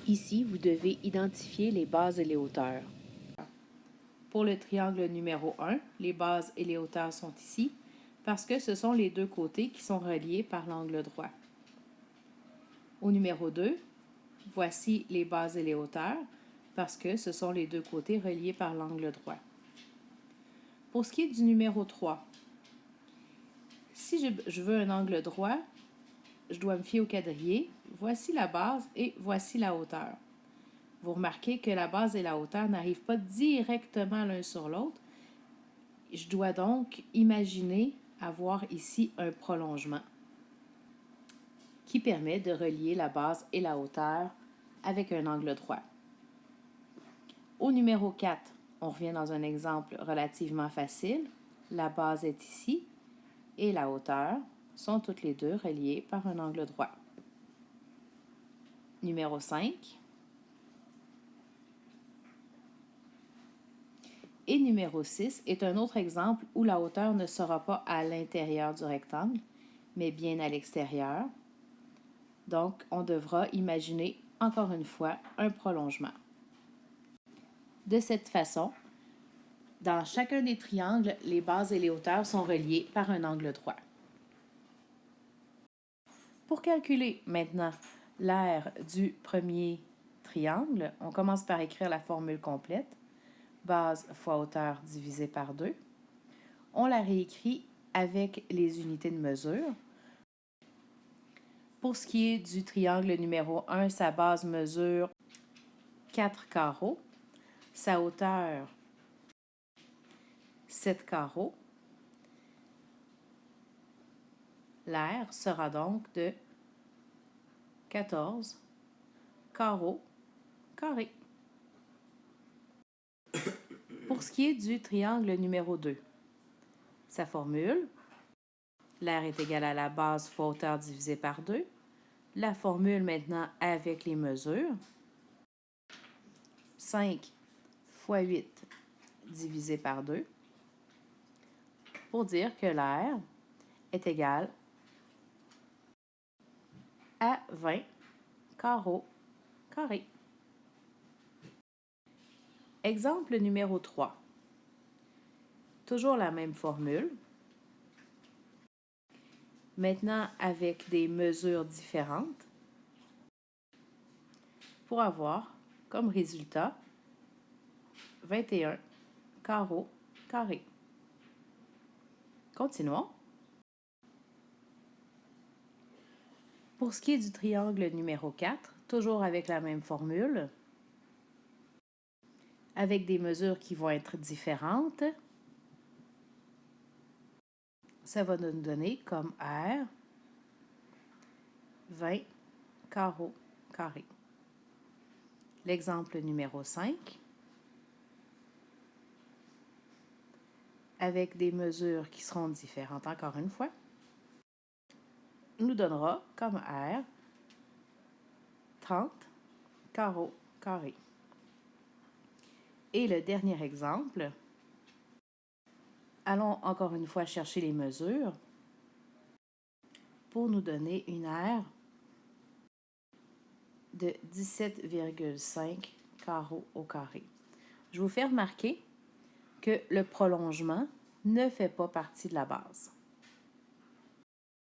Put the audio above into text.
Ici, vous devez identifier les bases et les hauteurs. Pour le triangle numéro 1, les bases et les hauteurs sont ici parce que ce sont les deux côtés qui sont reliés par l'angle droit. Au numéro 2, voici les bases et les hauteurs parce que ce sont les deux côtés reliés par l'angle droit. Pour ce qui est du numéro 3, si je veux un angle droit, je dois me fier au quadrillé. Voici la base et voici la hauteur. Vous remarquez que la base et la hauteur n'arrivent pas directement l'un sur l'autre. Je dois donc imaginer avoir ici un prolongement qui permet de relier la base et la hauteur avec un angle droit. Au numéro 4, on revient dans un exemple relativement facile. La base est ici et la hauteur sont toutes les deux reliées par un angle droit. Numéro 5. Et numéro 6 est un autre exemple où la hauteur ne sera pas à l'intérieur du rectangle, mais bien à l'extérieur. Donc, on devra imaginer, encore une fois, un prolongement. De cette façon, dans chacun des triangles, les bases et les hauteurs sont reliées par un angle droit. Pour calculer maintenant l'aire du premier triangle, on commence par écrire la formule complète. Base fois hauteur divisé par 2. On la réécrit avec les unités de mesure. Pour ce qui est du triangle numéro 1, sa base mesure 4 carreaux, sa hauteur 7 carreaux. L'aire sera donc de 14 carreaux carrés. Pour ce qui est du triangle numéro 2, sa formule, l'aire est égale à la base fois hauteur divisé par 2. La formule maintenant avec les mesures. 5 fois 8 divisé par 2 pour dire que l'aire est égale à 20 carreaux carrés. Exemple numéro 3. Toujours la même formule. Maintenant avec des mesures différentes pour avoir comme résultat 21 carreaux carrés. Continuons. Pour ce qui est du triangle numéro 4, toujours avec la même formule, avec des mesures qui vont être différentes, ça va nous donner comme R 20 carreaux carrés. L'exemple numéro 5, avec des mesures qui seront différentes encore une fois, nous donnera comme R 30 carreaux carrés. Et le dernier exemple, allons encore une fois chercher les mesures pour nous donner une aire de 17,5 carreaux au carré. Je vous fais remarquer que le prolongement ne fait pas partie de la base.